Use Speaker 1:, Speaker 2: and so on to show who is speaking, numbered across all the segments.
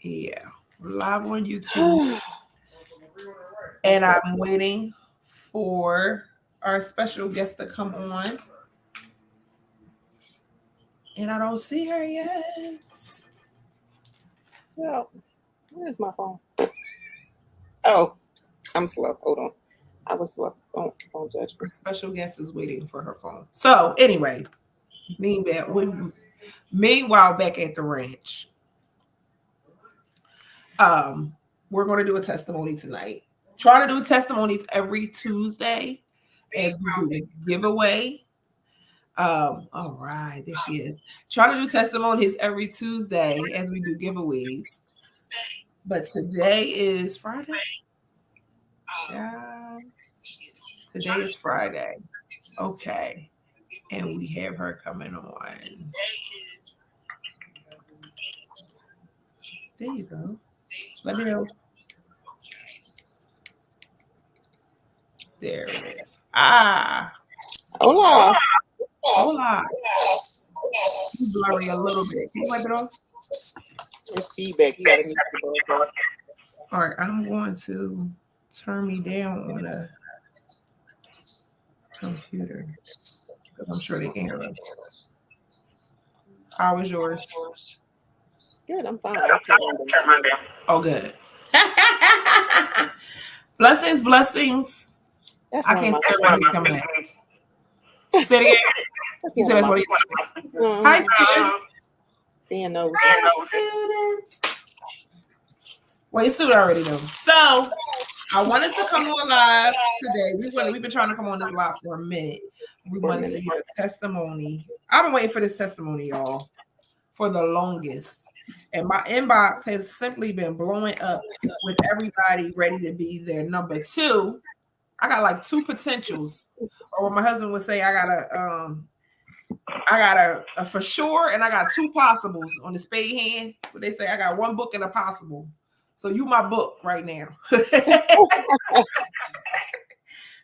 Speaker 1: Yeah, live on YouTube. And I'm waiting for our special guest to come on. And I don't see her yet.
Speaker 2: Well, where's my phone? Oh, I'm slow. Hold on. I was slow. Don't judge me.
Speaker 1: Our special guest is waiting for her phone. So anyway, meanwhile back at the ranch, um, we're going to do a testimony tonight. Try to do testimonies every Tuesday as we do a giveaway. All right, there she is. Try to do testimonies every Tuesday as we do giveaways. But today is Friday. Child. Today is Friday. Okay. And we have her coming on. There you go. Let me know. There it is. Ah.
Speaker 2: Hola.
Speaker 1: Hola. Blurry a little bit. Can you wipe it off?
Speaker 2: There's feedback. You gotta mute the ball.
Speaker 1: All right. I'm going to turn me down on the computer because I'm sure they can hear us. How was yours?
Speaker 2: Good, I'm fine.
Speaker 1: Oh, good. Blessings, blessings.
Speaker 2: That's
Speaker 1: I can't tell when he's coming in. Say it again. You said that's what he's coming. Hi, student.
Speaker 2: Dan knows.
Speaker 1: Well, your student already knows. So I wanted to come on live today. We've been trying to come on this live for a minute. We wanted to get a testimony. I've been waiting for this testimony, y'all, for the longest. And my inbox has simply been blowing up with everybody ready to be their number two. I got like two potentials. Or what my husband would say, I got a for sure, and I got two possibles on the spade hand. But they say I got one book and a possible. So you my book right now.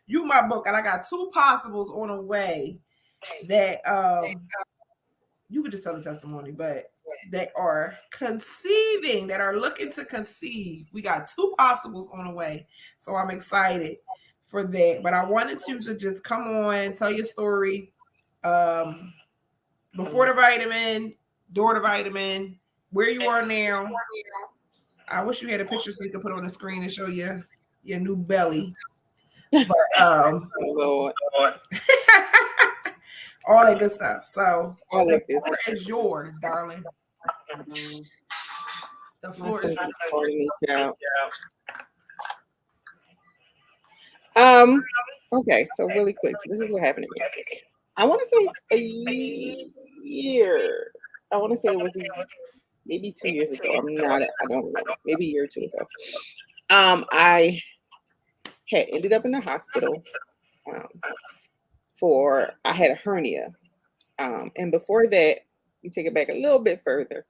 Speaker 1: You my book, and I got two possibles on the way that you could just tell the testimony, but that are conceiving, that are looking to conceive. We got two possibles on the way. So I'm excited for that. But I wanted you to just come on, tell your story. Before the vitamin, during the vitamin, where you are now. I wish you had a picture so you could put on the screen and show your new belly. But
Speaker 2: Lord.
Speaker 1: all that good stuff. So
Speaker 2: I like
Speaker 1: the floor is yours, darling. The floor is yours.
Speaker 2: Okay, so really quick, this is what happened to me. I want to say a year. I want to say it was maybe 2 years ago. I don't remember. Maybe a year or two ago. I had ended up in the hospital I had a hernia. And before that, we take it back a little bit further.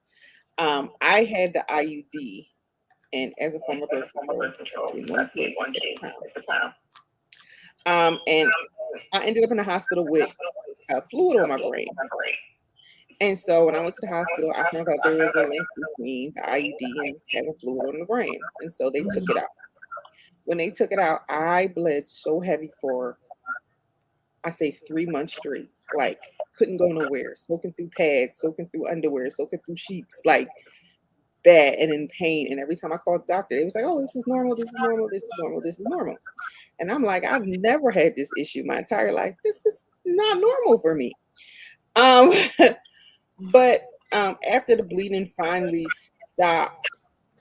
Speaker 2: I had the IUD and as a form of birth control, one kid at the time. And I ended up in the hospital with fluid on my brain. And so when I went to the hospital, I found out there was a link between the IUD and having fluid on the brain. And so they took it out. When they took it out, I bled so heavy for, I say 3 months straight. Like, couldn't go nowhere, soaking through pads, soaking through underwear, soaking through sheets, like bad and in pain. And every time I called the doctor, it was like, oh, this is normal, this is normal, this is normal, this is normal. And I'm like, I've never had this issue my entire life. This is not normal for me. But after the bleeding finally stopped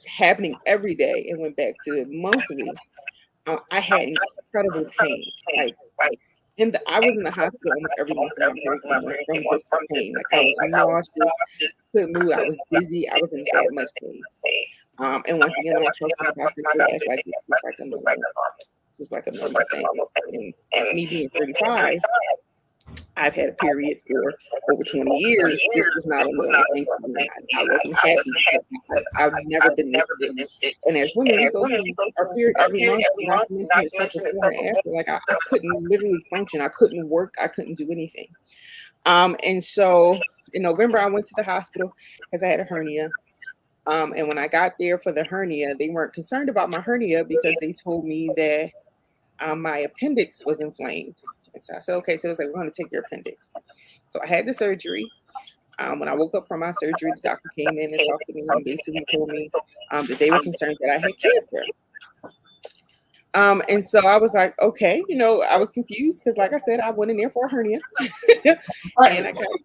Speaker 2: happening every day and went back to monthly, I had incredible pain. Like I was in the hospital almost every month of my break from just pain. Like I was nauseous, couldn't move, I was dizzy, I was in that much pain. And once again, when I talked to the doctors, they act like it was like a normal thing. And me being 35, I've had a period for over 20 years. This was not a normal thing for me. I wasn't happy. I've never been this sick. And as women, we go through our period every month, not to mention before and after. Like I couldn't literally function. I couldn't work. I couldn't do anything. And so in November, I went to the hospital because I had a hernia. And when I got there for the hernia, they weren't concerned about my hernia because they told me that my appendix was inflamed. And so I said, okay. So it was like, we're going to take your appendix. So I had the surgery. When I woke up from my surgery, the doctor came in and talked to me and basically told me that they were concerned that I had cancer. And so I was like, okay, I was confused because, like I said, I went in there for a hernia,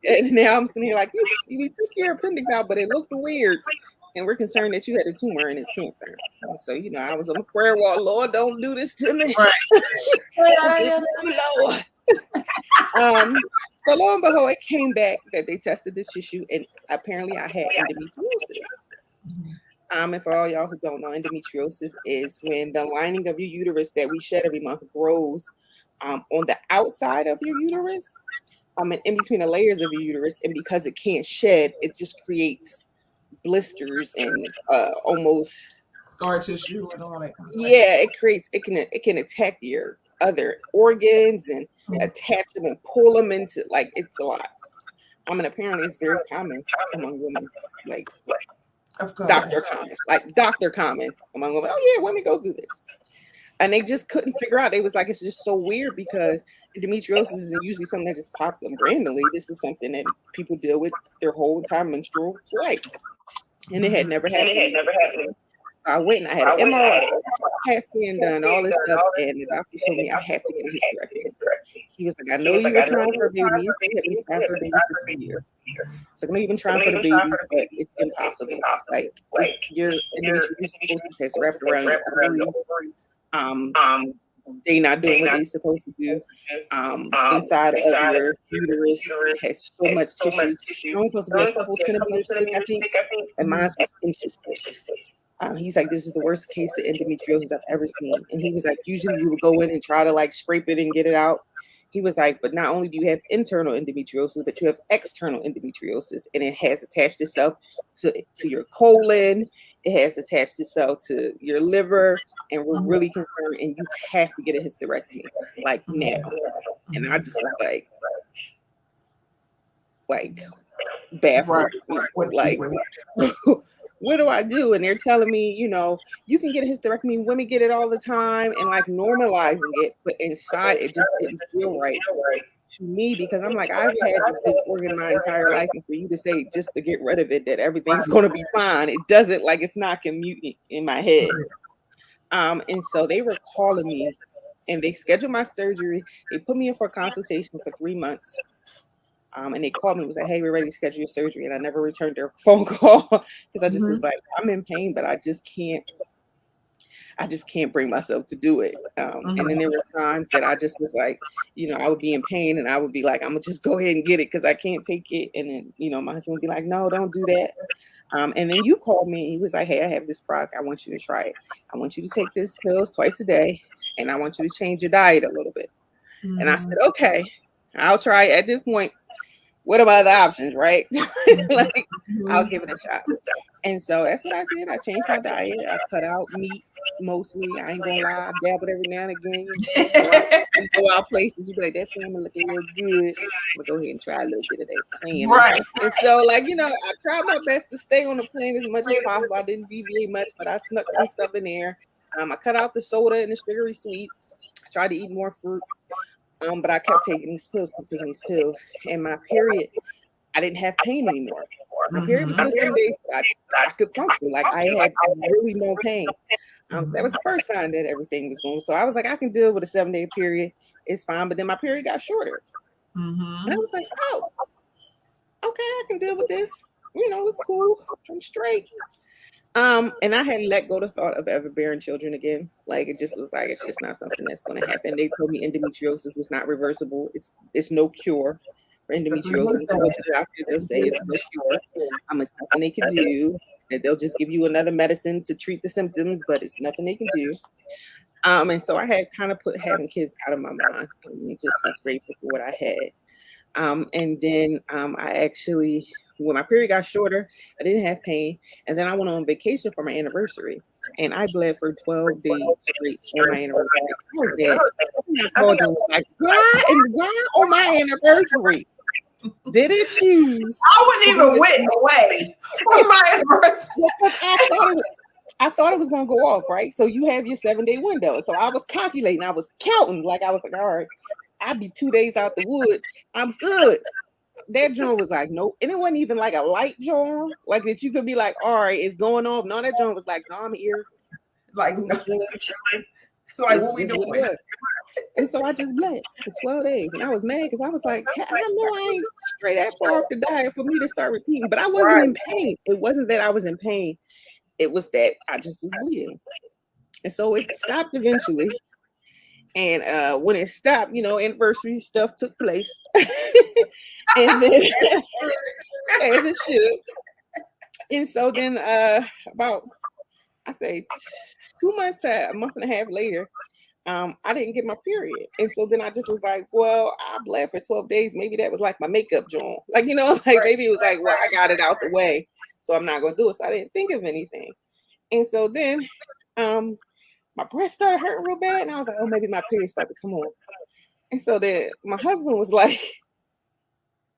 Speaker 2: and now I'm sitting here like, we took your appendix out, but it looked weird, and we're concerned that you had a tumor and it's cancer. And so, I was on the prayer wall, Lord, don't do this to me. Lord. So lo and behold, it came back that they tested the tissue, and apparently I had endometriosis. And for all y'all who don't know, endometriosis is when the lining of your uterus that we shed every month grows on the outside of your uterus, and in between the layers of your uterus. And because it can't shed, it just creates blisters and almost
Speaker 1: scar tissue and all that kind of stuff.
Speaker 2: Yeah, it can attack your other organs and attach them and pull them into, like, it's a lot. And apparently it's very common among women, like doctor common among women. Oh yeah, women go through this. And they just couldn't figure out. They was like, it's just so weird because endometriosis isn't usually something that just pops up randomly. This is something that people deal with their whole entire menstrual life. And it had never happened. So I went and I had an MRI, CAT scan done, all this stuff, and the doctor told me I have to get a hysterectomy. He was like, I know you were trying for a baby. You have been trying for a baby for 3 years. So I know you've been trying for the baby, but it's impossible. Like, your endometriosis has wrapped around your ovaries. They not doing what they're supposed to do. Inside of your uterus has so much tissue. It's only supposed to be a couple centimeters thick, I think, and mine was inches thick. He's like, this is the worst case of endometriosis I've ever seen. And he was like, usually you would go in and try to like scrape it and get it out. He was like, but not only do you have internal endometriosis, but you have external endometriosis, and it has attached itself to your colon. It has attached itself to your liver, and we're really concerned, and you have to get a hysterectomy like now. And I just was like baffled, like what do I do? And they're telling me, you can get a hysterectomy. Women get it all the time, and like normalizing it, but inside it just didn't feel right to me, because I'm like, I've had this organ my entire life, and for you to say just to get rid of it that everything's going to be fine, it doesn't, like, it's not commuting in my head. And so they were calling me, and they scheduled my surgery. They put me in for a consultation for 3 months. And they called me and was like, hey, we're ready to schedule your surgery. And I never returned their phone call because I just was like, I'm in pain, but I just can't bring myself to do it. And then there were times that I just was like, I would be in pain and I would be like, I'm gonna just go ahead and get it because I can't take it. And then, my husband would be like, no, don't do that. And then you called me. He was like, hey, I have this product. I want you to try it. I want you to take this pills twice a day, and I want you to change your diet a little bit. And I said, okay, I'll try it. At this point, what are my other options, right? Like, I'll give it a shot. And so that's what I did. I changed my diet. I cut out meat mostly. I ain't gonna lie. I dabbled every now and again. You go out places, you be like, that salmon looking real good. I'm gonna go ahead and try a little bit of that salmon.
Speaker 1: Right.
Speaker 2: And so, like, I tried my best to stay on the plane as much as possible. I didn't deviate much, but I snuck some stuff in there. I cut out the soda and the sugary sweets. I tried to eat more fruit. But I kept taking these pills, and my period, I didn't have pain anymore. My period was still 7 days, but I could function. Like, I had really no pain. So that was the first sign that everything was going. So I was like, I can deal with a 7-day period. It's fine. But then my period got shorter. And I was like, oh, okay, I can deal with this. It's cool. I'm straight. And I had let go the thought of ever bearing children again. Like, it just was like, it's just not something that's going to happen. They told me endometriosis was not reversible. It's no cure for endometriosis. Go to the doctor, they'll say it's no cure. It's nothing they can do. That they'll just give you another medicine to treat the symptoms, but it's nothing they can do. And so I had kind of put having kids out of my mind. It just was grateful for what I had. And then I actually, when my period got shorter, I didn't have pain. And then I went on vacation for my anniversary. And I bled for 12 days straight on my anniversary. I was dead. I called and was like, why on my anniversary? Did it choose?
Speaker 1: I wouldn't even went away from my anniversary.
Speaker 2: I thought it was gonna go off, right? So you have your 7-day window. So I was calculating, I was counting, like I was like, all right, I'd be 2 days out the woods. I'm good. That joint was like, nope. And it wasn't even like a light joint, like that you could be like, all right, it's going off. No, that joint was like, no, I'm here.
Speaker 1: Like, no. Like what we doing?
Speaker 2: And so I just bled for 12 days. And I was mad because I was like, I know I ain't straight that far off the diet for me to start repeating. But I wasn't in pain. It wasn't that I was in pain. It was that I just was bleeding. And so it stopped eventually. And when it stopped, anniversary stuff took place. And then as it should. And so then about, I say 2 months to a month and a half later, I didn't get my period. And so then I just was like, well, I bled for 12 days. Maybe that was like my makeup joint. Like, maybe it was like, well, I got it out the way, so I'm not going to do it. So I didn't think of anything. And so then my breast started hurting real bad. And I was like, oh, maybe my period's about to come on. And so then my husband was like,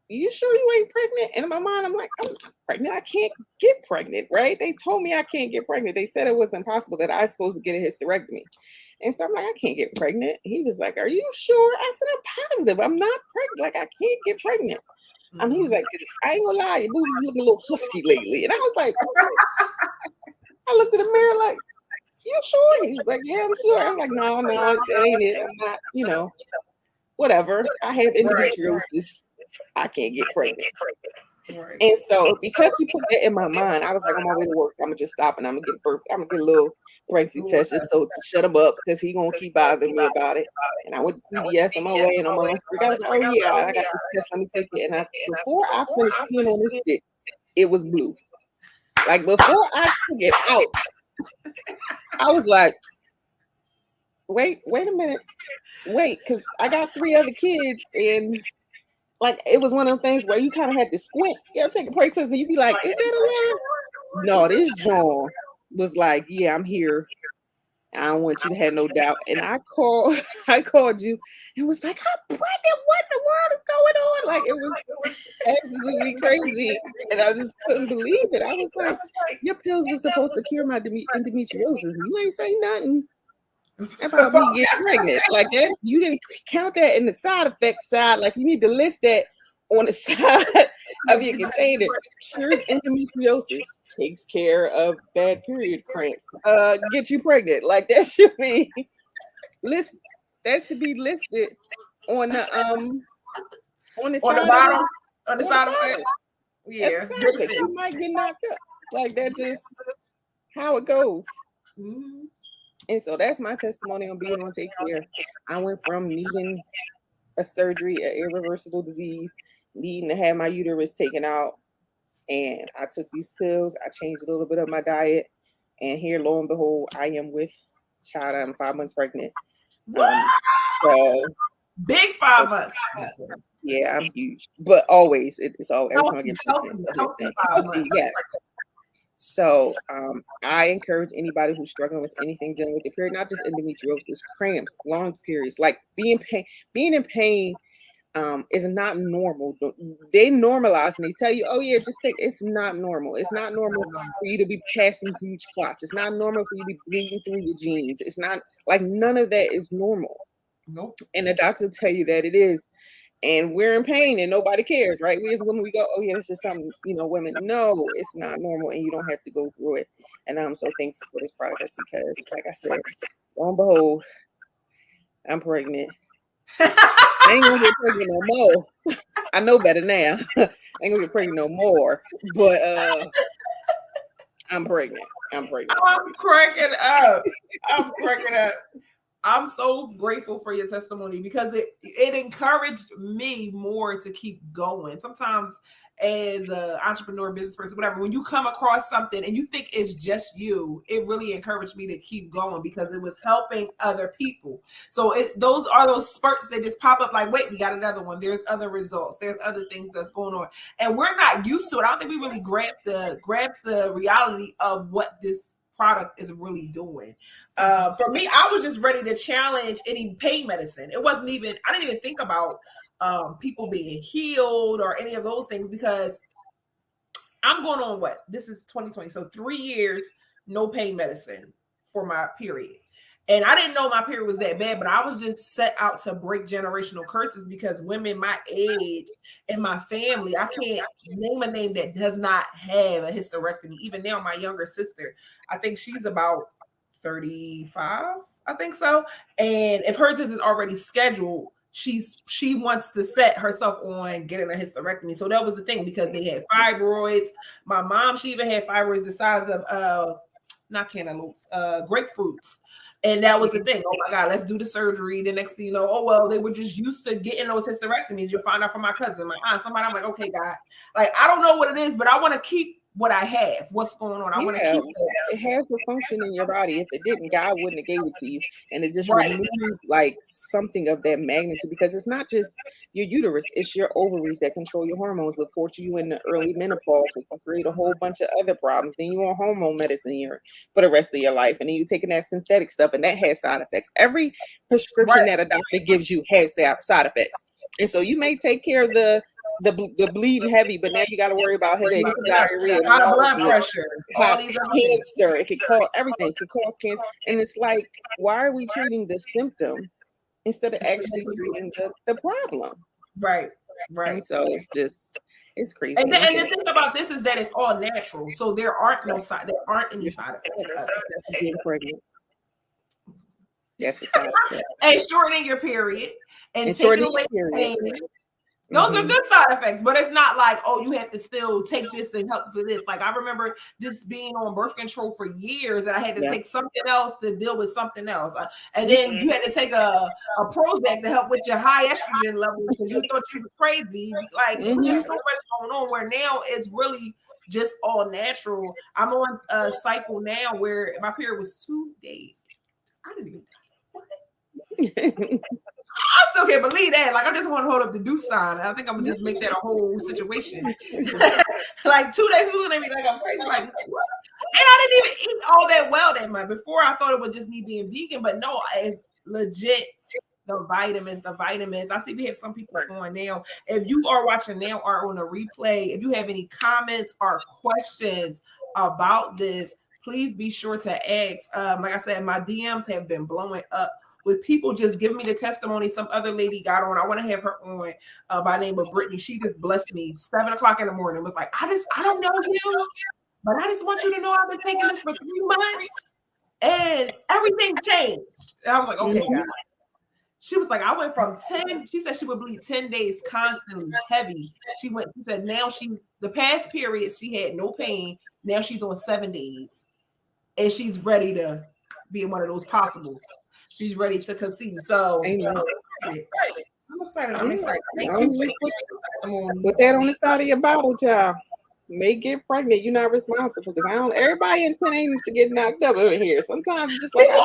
Speaker 2: you sure you ain't pregnant? And in my mind, I'm like, I'm not pregnant. I can't get pregnant, right? They told me I can't get pregnant. They said it was impossible, that I was supposed to get a hysterectomy. And so I'm like, I can't get pregnant. He was like, are you sure? I said, I'm positive. I'm not pregnant. Like, I can't get pregnant. He was like, I ain't gonna lie, your boob's looking a little husky lately. And I was like, I looked at the mirror like, you sure? He was like, yeah, I'm sure. I'm like, no, that ain't it. I'm not, whatever. I have endometriosis. I can't get pregnant. Right. And so because he put that in my mind, I was like, on my way to work, I'm gonna just stop and I'm gonna get a little pregnancy test just so to shut him up, because he gonna keep bothering me about it. And I went to CVS on my way, and on my lunch break, I was like, oh yeah, I got this test, let me take it. And before I finished peeing on this stick, it was blue. Like, before I took it out, I was like, wait a minute, because I got 3 other kids, and like, it was one of them things where you kind of had to squint. Take a break test and you be like, is that a lie? No, this John was like, yeah, I'm here. I don't want you to have no doubt. And I called you and was like, I'm pregnant. What in the world is going on? Like, it was absolutely crazy. And I just couldn't believe it. I was like, your pills were supposed to cure my endometriosis. You ain't say nothing about me getting pregnant. Like that, you didn't count that in the side effect side. Like, you need to list that on the side of your container. Cures endometriosis, takes care of bad period cramps, get you pregnant. Like, that should be listed. That should be listed on the side
Speaker 1: on the side effect. Yeah,
Speaker 2: you might get knocked up. Like, that just how it goes. Mm-hmm. And so that's my testimony on being on Take Care. I went from needing a surgery, an irreversible disease, needing to have my uterus taken out, and I took these pills. I changed a little bit of my diet, and here, lo and behold, I am with child. I'm 5 months pregnant.
Speaker 1: So big 5 months.
Speaker 2: Yeah, I'm huge, but always it's all every time I get pregnant. Yes. So I encourage anybody who's struggling with anything dealing with the period, not just endometriosis, cramps, long periods, like being in pain is not normal. They normalize and they tell you, oh yeah, just take. It's not normal. It's not normal for you to be passing huge clots. It's not normal for you to be bleeding through your jeans. It's not, like, none of that is normal.
Speaker 1: Nope.
Speaker 2: And the doctor will tell you that it is. And we're in pain and nobody cares, right? We as women, we go, oh yeah, it's just something, women. No, it's not normal, and you don't have to go through it. And I'm so thankful for this product because, like I said, lo and behold, I'm pregnant. I ain't gonna get pregnant no more. I know better now. I ain't gonna get pregnant no more. But I'm pregnant.
Speaker 1: I'm cracking up. I'm so grateful for your testimony because it encouraged me more to keep going. Sometimes as an entrepreneur, business person, whatever, when you come across something and you think it's just you, it really encouraged me to keep going because it was helping other people. So those are those spurts that just pop up like, wait, we got another one. There's other results. There's other things that's going on. And we're not used to it. I don't think we really grasp the reality of what this product is really doing. For me, I was just ready to challenge any pain medicine. I didn't even think about people being healed or any of those things, because I'm going on what? This is 2020. So 3 years, no pain medicine for my period. And I didn't know my period was that bad, but I was just set out to break generational curses, because women my age in my family, I can't name a name that does not have a hysterectomy. Even now, my younger sister, I think she's about 35, I think so. And if hers isn't already scheduled, she wants to set herself on getting a hysterectomy. So that was the thing, because they had fibroids. My mom, she even had fibroids the size of not cantaloupes, grapefruits. And that was the thing. Oh my God, let's do the surgery. The next thing you know, oh well, they were just used to getting those hysterectomies. You'll find out from my cousin, my aunt, somebody. I'm like, okay, God, like I don't know what it is, but I want to keep what I have. What's going on? I want to keep
Speaker 2: it has a function in your body. If it didn't, God wouldn't have gave it to you. And it just
Speaker 1: Right.
Speaker 2: removes like something of that magnitude, because it's not just your uterus, it's your ovaries that control your hormones, but force you in the early menopause, which can create a whole bunch of other problems. Then you on hormone medicine for the rest of your life. And then you're taking that synthetic stuff, and that has side effects. Every prescription that a doctor gives you has side effects. And so you may take care of the bleeding heavy, but now you got to worry about headaches, diarrhea,
Speaker 1: high blood pressure, all these other things.
Speaker 2: cancer. It could cause everything. It could cause cancer, and it's like, why are we treating the symptom instead of actually treating the problem?
Speaker 1: Right.
Speaker 2: And so it's crazy.
Speaker 1: And the thing about this is that it's all natural, so there aren't any side effects.
Speaker 2: Getting pregnant. That's the side effect.
Speaker 1: And shortening your period and taking away pain. Those are good side effects, but it's not like, oh, you have to still take this and help for this. Like I remember just being on birth control for years, and I had to take something else to deal with something else. And then you had to take a Prozac to help with your high estrogen levels, because you thought you was crazy. Like there's so much going on, where now it's really just all natural. I'm on a cycle now where my period was 2 days. I didn't even what? I still can't believe that. Like, I just want to hold up the do sign. I think I'm gonna just make that a whole situation. Like 2 days, people gonna be like, I'm crazy. Like, what? And I didn't even eat all that well that month. Before, I thought it was just me being vegan, but no, it's legit. The vitamins. I see we have some people on now. If you are watching now or on a replay, if you have any comments or questions about this, please be sure to ask. Like I said, my DMs have been blowing up with people just giving me the testimony. Some other lady got on. I want to have her on by name of Brittany. She just blessed me 7 o'clock in the morning. Was like, I don't know you, but I just want you to know I've been taking this for 3 months and everything changed. And I was like, okay, God. She was like, I went from 10. She said she would bleed 10 days constantly, heavy. She said now the past period, she had no pain. Now she's on 7 days. And she's ready to be in one of those possibles. She's ready to conceive. So I'm excited.
Speaker 2: Put that on the side of your bottle, child. May get pregnant. You're not responsible, because everybody in 10 ain't to get knocked up over here. Sometimes it's just like I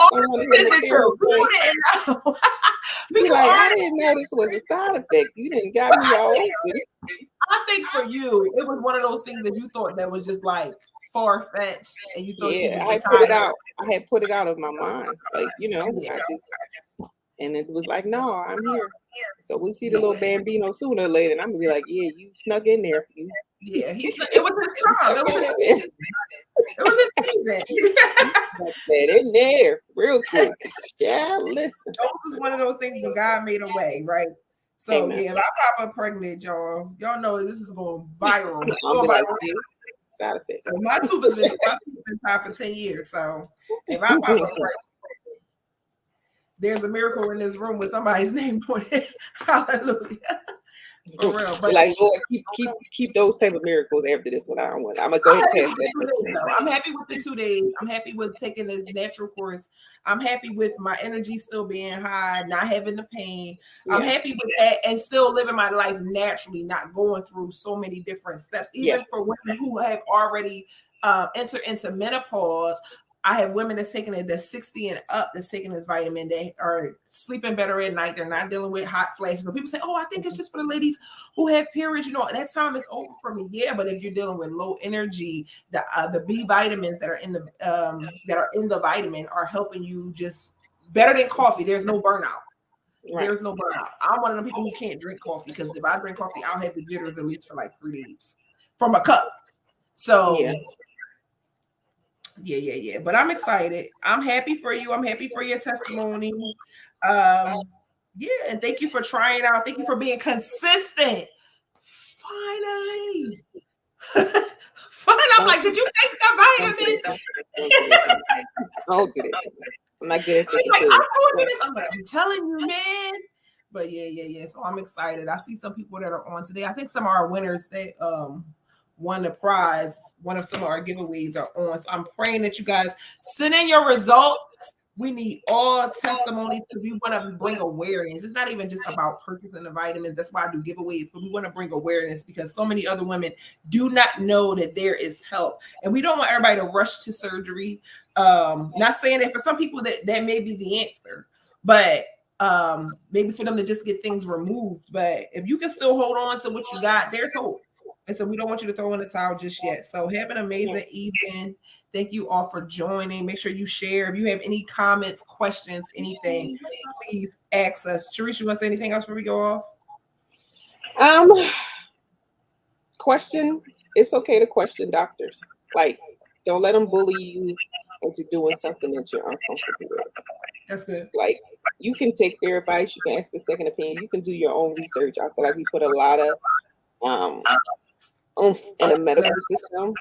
Speaker 2: didn't know this was a side effect. You didn't got me all open.
Speaker 1: I think for you, it was one of those things that you thought that was just like far-fetched, and you thought
Speaker 2: I had put it out of my mind, like and it was like, no, I'm here. So we see the little Bambino sooner or later, and I'm gonna be like, yeah, you snuck in there.
Speaker 1: Yeah, it was his time. It was his season.
Speaker 2: That in there real quick. Yeah, listen.
Speaker 1: It was one of those things when God made a way, right? So if I pop up pregnant, y'all know this is going viral.
Speaker 2: Side effects.
Speaker 1: My tube has been tied for 10 years. So if I pop up pregnant, there's a miracle in this room with somebody's name on it. Hallelujah. For real. But
Speaker 2: like, Lord, keep those type of miracles after this one. I don't want. I'm gonna go ahead and pass that.
Speaker 1: I'm happy with the 2 days. I'm happy with taking this natural course. I'm happy with my energy still being high, not having the pain. Yeah. I'm happy with that, and still living my life naturally, not going through so many different steps. Even for women who have already entered into menopause, I have women that's taking it, that's 60 and up, that's taking this vitamin. They are sleeping better at night. They're not dealing with hot flashes. So people say, oh, I think it's just for the ladies who have periods. That time is over for me. Yeah, but if you're dealing with low energy, the B vitamins that are in the vitamin are helping you just better than coffee. There's no burnout.
Speaker 2: Right.
Speaker 1: There's no burnout. I'm one of the people who can't drink coffee because if I drink coffee, I'll have the jitters at least for like 3 days from a cup. So yeah. But I'm excited. I'm happy for you. I'm happy for your testimony. Yeah, and thank you for trying out. Thank you for being consistent. Finally. I'm like, did you take the vitamin?
Speaker 2: Don't do that. I'm not good at
Speaker 1: She's like, I'm doing this. I'm like, I'm telling you, man. But yeah. So I'm excited. I see some people that are on today. I think some of our winners that won the prize. One of some of our giveaways are on. So I'm praying that you guys send in your results. We need all testimonies because we want to bring awareness. It's not even just about purchasing the vitamins. That's why I do giveaways, but we want to bring awareness because so many other women do not know that there is help. And we don't want everybody to rush to surgery. Not saying that for some people that may be the answer, but maybe for them to just get things removed. But if you can still hold on to what you got, there's hope. And so we don't want you to throw in the towel just yet. So have an amazing evening. Thank you all for joining. Make sure you share. If you have any comments, questions, anything, please ask us. Sharice, you want to say anything else before we go off?
Speaker 2: Question. It's okay to question doctors. Like, don't let them bully you into doing something that you're uncomfortable with.
Speaker 1: That's good.
Speaker 2: Like, you can take their advice. You can ask for a second opinion. You can do your own research. I feel like we put a lot of oomph in the medical system,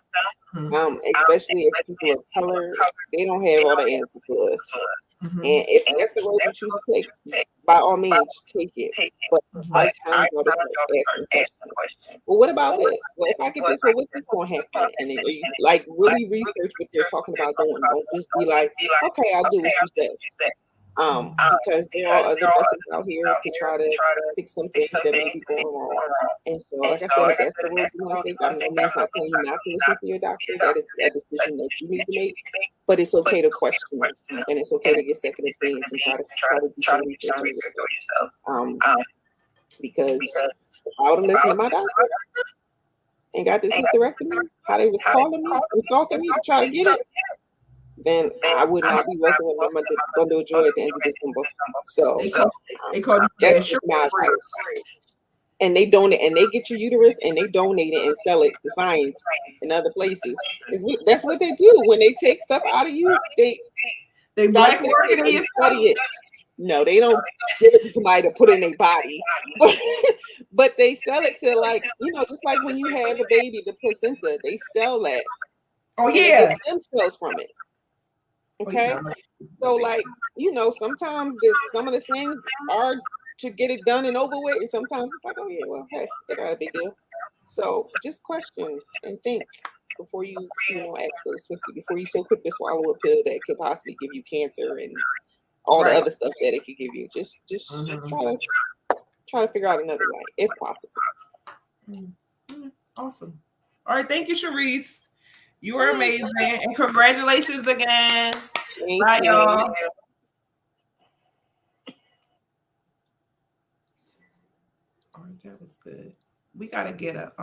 Speaker 2: especially as people of color. They don't have all the answers for us. And if that's the road you choose to take, by all means, take it. But I challenge y'all to start asking questions. Well, what about this? Well, if I get this, well, what's this going to happen? And then you like really research what they're talking about doing. Don't just be like, okay, I'll do what you said. Because there are other methods out here to try to fix some things that may be going wrong. And so, like I said, if that's the road you want to take, I'm not telling you not to listen to your doctor. That is a decision that you need to make. But it's okay to question it, and it's okay to get second opinions and try to do some research yourself. Because if I would have listened to my doctor and got this hysterectomy, how they was calling me and stalking me to try to get it, then I would not be working with my bundle of joy at the end of December. So that's just my advice. And they donate, and they get your uterus, and they donate it and sell it to science in other places. That's what they do when they take stuff out of you. They
Speaker 1: black market
Speaker 2: it and study it. No, they don't give it to somebody to put in their body, but they sell it to, like, just like when you have a baby, the placenta, they sell that.
Speaker 1: Oh yeah,
Speaker 2: get stem cells from it. Okay, so like sometimes some of the things are to get it done and over with, and sometimes it's like, oh yeah, well, hey, they got a big deal. So just question and think before you act so swiftly, before you so quick to swallow a pill that could possibly give you cancer and all the other stuff that it could give you. Just try to figure out another way if possible.
Speaker 1: Awesome. All right, thank you, Sharice. You are amazing, and congratulations again. Bye, y'all. All right, that was good. We gotta get a